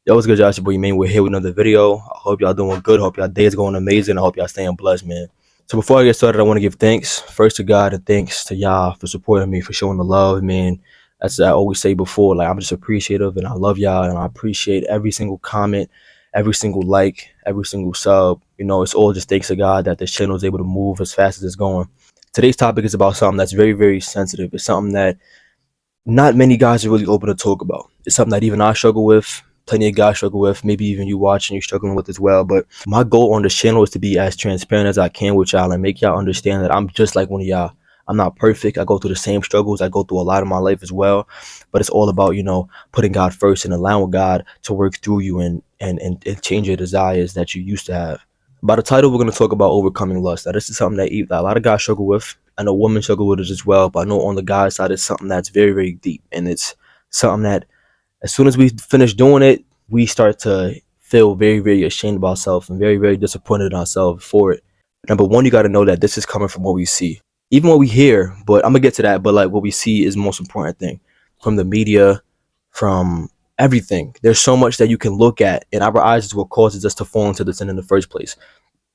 Yo, what's good, Josh? Your boy, man. We're here with another video. I hope y'all doing good. Hope y'all day is going amazing. I hope y'all staying blessed, man. So before I get started, I want to give thanks first to God and thanks to y'all for supporting me, for showing the love, man. As I always say before, like I'm just appreciative and I love y'all and I appreciate every single comment, every single like, every single sub. You know, it's all just thanks to God that this channel is able to move as fast as it's going. Today's topic is about something that's very, very sensitive. It's something that not many guys are really open to talk about. It's something that even I struggle with, plenty of guys struggle with, maybe even you watching, you're struggling with as well. But my goal on this channel is to be as transparent as I can with y'all and make y'all understand that I'm just like one of y'all. I'm not perfect. I go through the same struggles. I go through a lot of my life as well. But it's all about, putting God first and allowing God to work through you and change your desires that you used to have. By the title, we're going to talk about overcoming lust. Now, this is something that a lot of guys struggle with. I know women struggle with it as well, but I know on the guy side, it's something that's very, very deep. And it's something that as soon as we finish doing it, we start to feel very, very ashamed of ourselves and very, very disappointed in ourselves for it. Number one, you got to know that this is coming from what we see. Even what we hear, but I'm going to get to that, but like what we see is the most important thing. From the media, from everything. There's so much that you can look at, and our eyes is what causes us to fall into the sin in the first place.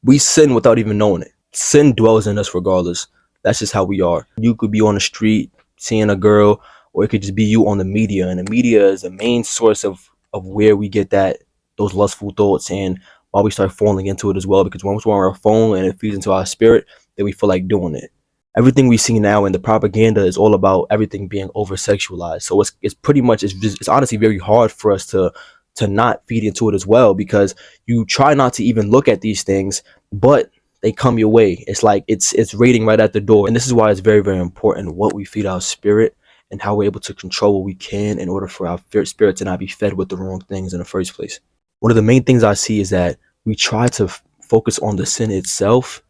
We sin without even knowing it. Sin dwells in us regardless. That's just how we are. You could be on the street seeing a girl, or it could just be you on the media, and the media is the main source of where we get those lustful thoughts and why we start falling into it as well. Because once we're on our phone and it feeds into our spirit, then we feel like doing it. Everything we see now in the propaganda is all about everything being over sexualized. So it's pretty much it's honestly very hard for us to not feed into it as well, because you try not to even look at these things, but they come your way. It's like it's raiding right at the door. And this is why it's very, very important what we feed our spirit and how we're able to control what we can in order for our spirit to not be fed with the wrong things in the first place. One of the main things I see is that we try to focus on the sin itself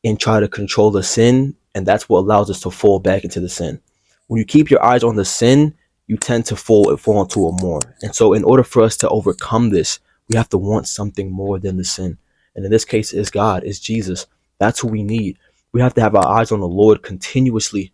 and try to control the sin, and that's what allows us to fall back into the sin. When you keep your eyes on the sin, you tend to fall into it more. And so in order for us to overcome this, we have to want something more than the sin. And in this case, it's God, it's Jesus. That's who we need. We have to have our eyes on the Lord continuously,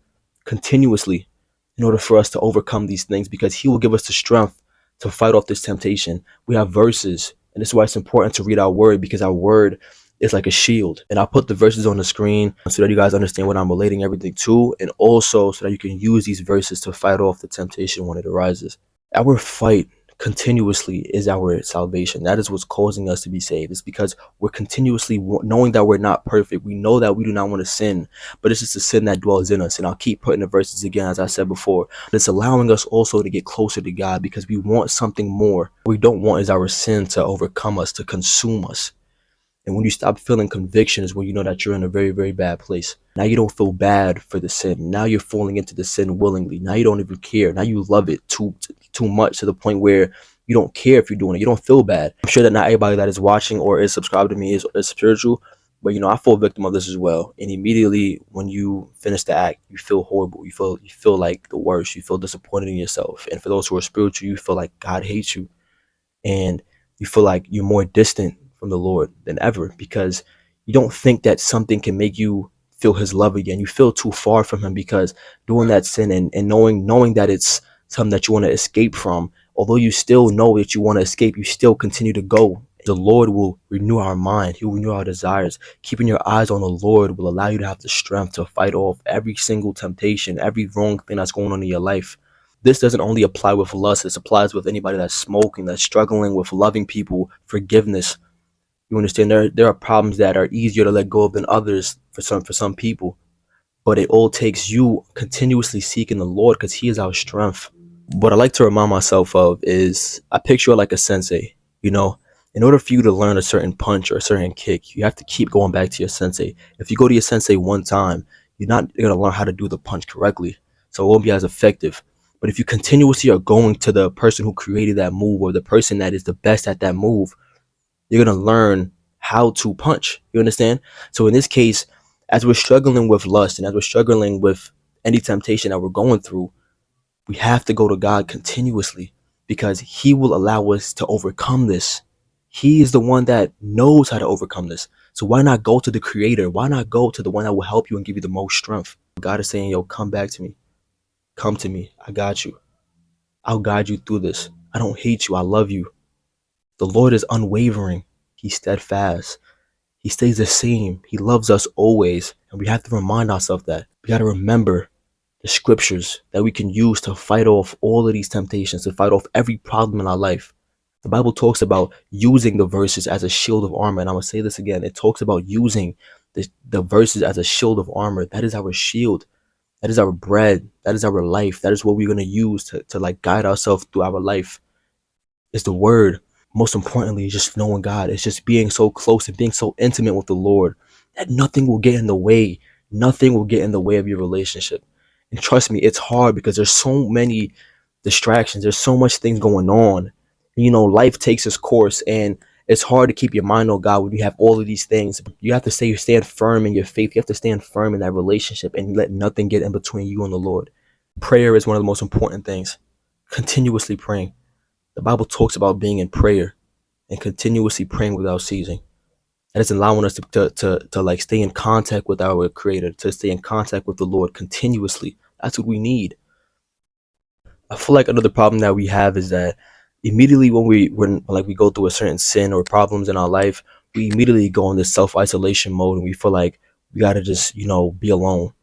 in order for us to overcome these things, because he will give us the strength to fight off this temptation. We have verses, and this is why it's important to read our word, because our word is like a shield. And I'll put the verses on the screen so that you guys understand what I'm relating everything to, and also so that you can use these verses to fight off the temptation when it arises. Our fight continuously is our salvation. That is what's causing us to be saved. It's because we're continuously knowing that we're not perfect. We know that we do not want to sin, but it's just a sin that dwells in us. And I'll keep putting the verses again, as I said before. It's allowing us also to get closer to God, because we want something more. What we don't want is our sin to overcome us, to consume us. And when you stop feeling conviction is when you know that you're in a very, very bad place. Now you don't feel bad for the sin. Now you're falling into the sin willingly. Now you don't even care. Now you love it too much, to the point where you don't care if you're doing it. You don't feel bad. I'm sure that not everybody that is watching or is subscribed to me is spiritual, but I fall victim of this as well. And immediately when you finish the act, you feel horrible. You feel like the worst. You feel disappointed in yourself. And for those who are spiritual, you feel like God hates you, and you feel like you're more distant from the Lord than ever, because you don't think that something can make you feel his love again. You feel too far from him, because doing that sin and knowing that it's something that you want to escape from, although you still know that you want to escape, you still continue to go. The Lord will renew our mind. He will renew our desires. Keeping your eyes on the Lord will allow you to have the strength to fight off every single temptation, every wrong thing that's going on in your life. This doesn't only apply with lust. This applies with anybody that's smoking, that's struggling with loving people, forgiveness. You understand, there are problems that are easier to let go of than others for some people. But it all takes you continuously seeking the Lord, because he is our strength. What I like to remind myself of is, I picture it like a sensei. In order for you to learn a certain punch or a certain kick, you have to keep going back to your sensei. If you go to your sensei one time, you're not going to learn how to do the punch correctly, so it won't be as effective. But if you continuously are going to the person who created that move, or the person that is the best at that move, you're going to learn how to punch. You understand? So in this case, as we're struggling with lust and as we're struggling with any temptation that we're going through, we have to go to God continuously, because he will allow us to overcome this. He is the one that knows how to overcome this. So why not go to the creator? Why not go to the one that will help you and give you the most strength? God is saying, yo, come back to me. Come to me. I got you. I'll guide you through this. I don't hate you. I love you. The Lord is unwavering. He's steadfast. He stays the same. He loves us always. And we have to remind ourselves that. We got to remember the scriptures that we can use to fight off all of these temptations, to fight off every problem in our life. The Bible talks about using the verses as a shield of armor. And I'm going to say this again. It talks about using the verses as a shield of armor. That is our shield. That is our bread. That is our life. That is what we're going to use to like guide ourselves through our life. It's the word. Most importantly, just knowing God. It's just being so close and being so intimate with the Lord that nothing will get in the way. Nothing will get in the way of your relationship. And trust me, it's hard because there's so many distractions. There's so much things going on. You know, life takes its course, and it's hard to keep your mind on God when you have all of these things. You have to stand firm in your faith. You have to stand firm in that relationship and let nothing get in between you and the Lord. Prayer is one of the most important things. Continuously praying. The Bible talks about being in prayer and continuously praying without ceasing. That is allowing us to like stay in contact with our Creator, to stay in contact with the Lord continuously. That's what we need. I feel like another problem that we have is that immediately when we go through a certain sin or problems in our life, we immediately go in this self-isolation mode and we feel like we gotta just, be alone.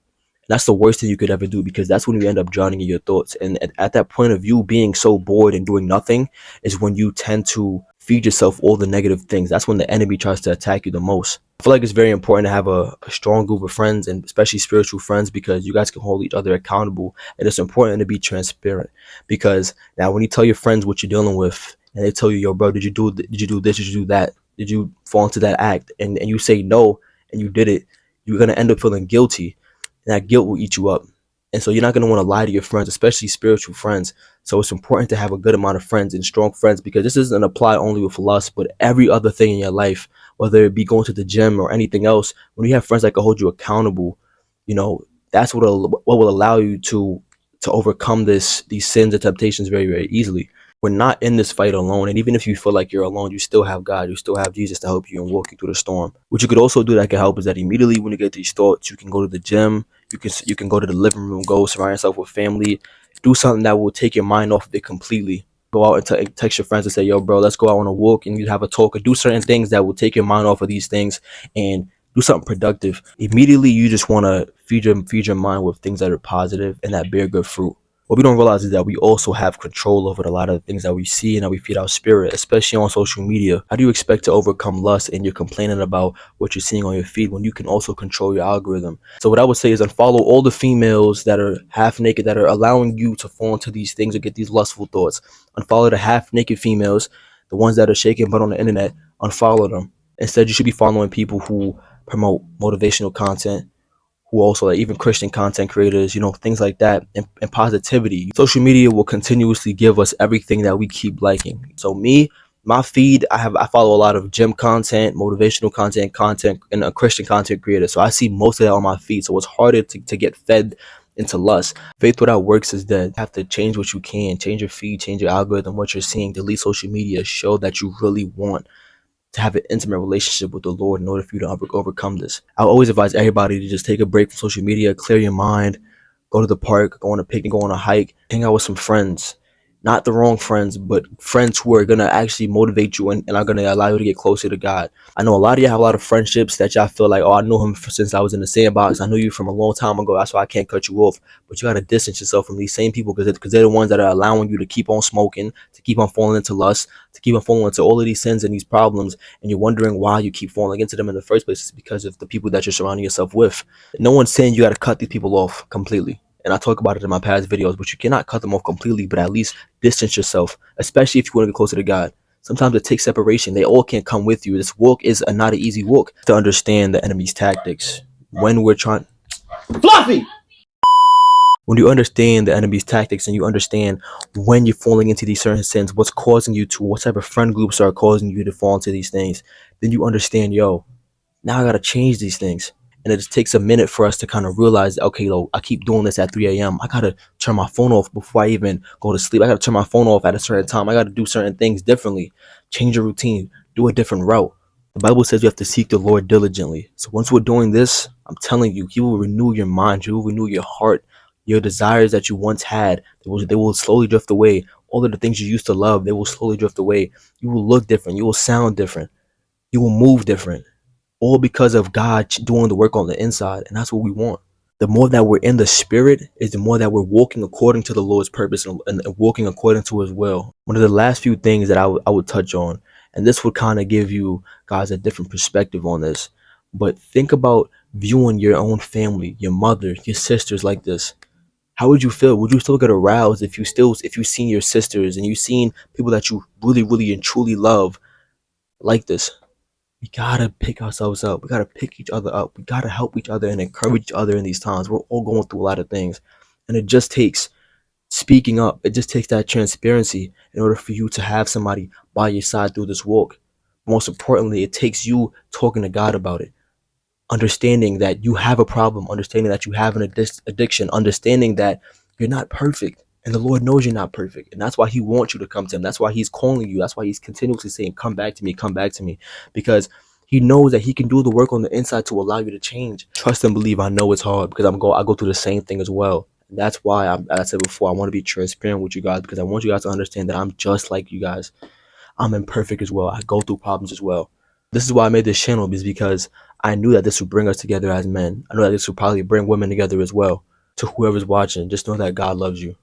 That's the worst thing you could ever do, because that's when you end up drowning in your thoughts. And at that point of you being so bored and doing nothing is when you tend to feed yourself all the negative things. That's when the enemy tries to attack you the most. I feel like it's very important to have a strong group of friends, and especially spiritual friends, because you guys can hold each other accountable. And it's important to be transparent, because now when you tell your friends what you're dealing with and they tell you, yo, bro, did you do this? Did you do that? Did you fall into that act? And you say no and you did it, you're going to end up feeling guilty. And that guilt will eat you up. And so you're not going to want to lie to your friends, especially spiritual friends. So it's important to have a good amount of friends and strong friends, because this doesn't apply only with lust, but every other thing in your life, whether it be going to the gym or anything else. When you have friends that can hold you accountable, that's what will allow you to overcome these sins and temptations very, very easily. We're not in this fight alone. And even if you feel like you're alone, you still have God. You still have Jesus to help you and walk you through the storm. What you could also do that can help is that immediately when you get these thoughts, you can go to the gym. You can go to the living room, go surround yourself with family. Do something that will take your mind off of it completely. Go out and text your friends and say, yo, bro, let's go out on a walk, and you have a talk, or do certain things that will take your mind off of these things and do something productive. Immediately, you just want to feed your mind with things that are positive and that bear good fruit. What we don't realize is that we also have control over a lot of things that we see and that we feed our spirit, especially on social media. How do you expect to overcome lust and you're complaining about what you're seeing on your feed when you can also control your algorithm? So what I would say is unfollow all the females that are half naked, that are allowing you to fall into these things or get these lustful thoughts. Unfollow the half naked females, the ones that are shaking butt on the internet. Unfollow them. Instead, you should be following people who promote motivational content, who also, like, even Christian content creators, things like that, and positivity. Social media will continuously give us everything that we keep liking. So my feed, I follow a lot of gym content, motivational content, and a Christian content creator. So I see most of that on my feed. So it's harder to get fed into lust. Faith without works is dead. You have to change what you can, change your feed, change your algorithm, what you're seeing, delete social media, show that you really want to have an intimate relationship with the Lord in order for you to overcome this. I always advise everybody to just take a break from social media, clear your mind, go to the park, go on a picnic, go on a hike, hang out with some friends. Not the wrong friends, but friends who are going to actually motivate you and are going to allow you to get closer to God. I know a lot of you have a lot of friendships that y'all feel like, oh, I knew him since I was in the sandbox. I knew you from a long time ago. That's why I can't cut you off. But you got to distance yourself from these same people, because they're the ones that are allowing you to keep on smoking, to keep on falling into lust, to keep on falling into all of these sins and these problems. And you're wondering why you keep falling into them in the first place. It's because of the people that you're surrounding yourself with. No one's saying you got to cut these people off completely. And I talk about it in my past videos, but you cannot cut them off completely, but at least distance yourself, especially if you want to get closer to God. Sometimes it takes separation. They all can't come with you. This walk is not an easy walk. To understand the enemy's tactics when we're trying... Fluffy! When you understand the enemy's tactics and you understand when you're falling into these certain sins, what's causing you to, what type of friend groups are causing you to fall into these things, then you understand, yo, now I got to change these things. And it just takes a minute for us to kind of realize, okay, I keep doing this at 3 a.m. I got to turn my phone off before I even go to sleep. I got to turn my phone off at a certain time. I got to do certain things differently. Change your routine. Do a different route. The Bible says you have to seek the Lord diligently. So once we're doing this, I'm telling you, He will renew your mind. He will renew your heart. Your desires that you once had, they will slowly drift away. all of the things you used to love, they will slowly drift away. You will look different. You will sound different. You will move different. All because of God doing the work on the inside. And that's what we want. The more that we're in the spirit is the more that we're walking according to the Lord's purpose and walking according to his will. One of the last few things that I would touch on, and this would kind of give you guys a different perspective on this, but think about viewing your own family, your mother, your sisters like this. How would you feel? Would you still get aroused if you seen your sisters and you seen people that you really, really and truly love like this? We gotta pick ourselves up. We gotta pick each other up. We gotta help each other and encourage each other in these times. We're all going through a lot of things. And it just takes speaking up. It just takes that transparency in order for you to have somebody by your side through this walk. Most importantly, it takes you talking to God about it. Understanding that you have a problem, understanding that you have an addiction, understanding that you're not perfect. And the Lord knows you're not perfect. And that's why he wants you to come to him. That's why he's calling you. That's why he's continuously saying, come back to me, come back to me. Because he knows that he can do the work on the inside to allow you to change. Trust and believe. I know it's hard because I go through the same thing as well. And that's why as I said before, I want to be transparent with you guys because I want you guys to understand that I'm just like you guys. I'm imperfect as well. I go through problems as well. This is why I made this channel, is because I knew that this would bring us together as men. I know that this would probably bring women together as well. To whoever's watching, just know that God loves you.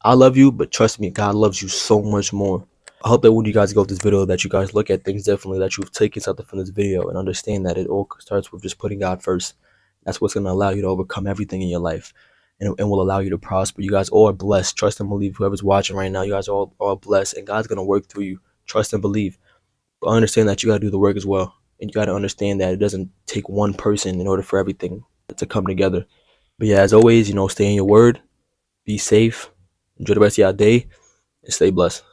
I love you, but trust me, God loves you so much more. I hope that when you guys go this video, that you guys look at things differently, that you've taken something from this video and understand that it all starts with just putting God first. That's what's going to allow you to overcome everything in your life and will allow you to prosper. You guys all are blessed. Trust and believe. Whoever's watching right now, you guys all are blessed, and God's going to work through you. Trust and believe. But understand that you got to do the work as well. And you got to understand that it doesn't take one person in order for everything to come together. But yeah, as always, stay in your word, be safe, enjoy the rest of your day, and stay blessed.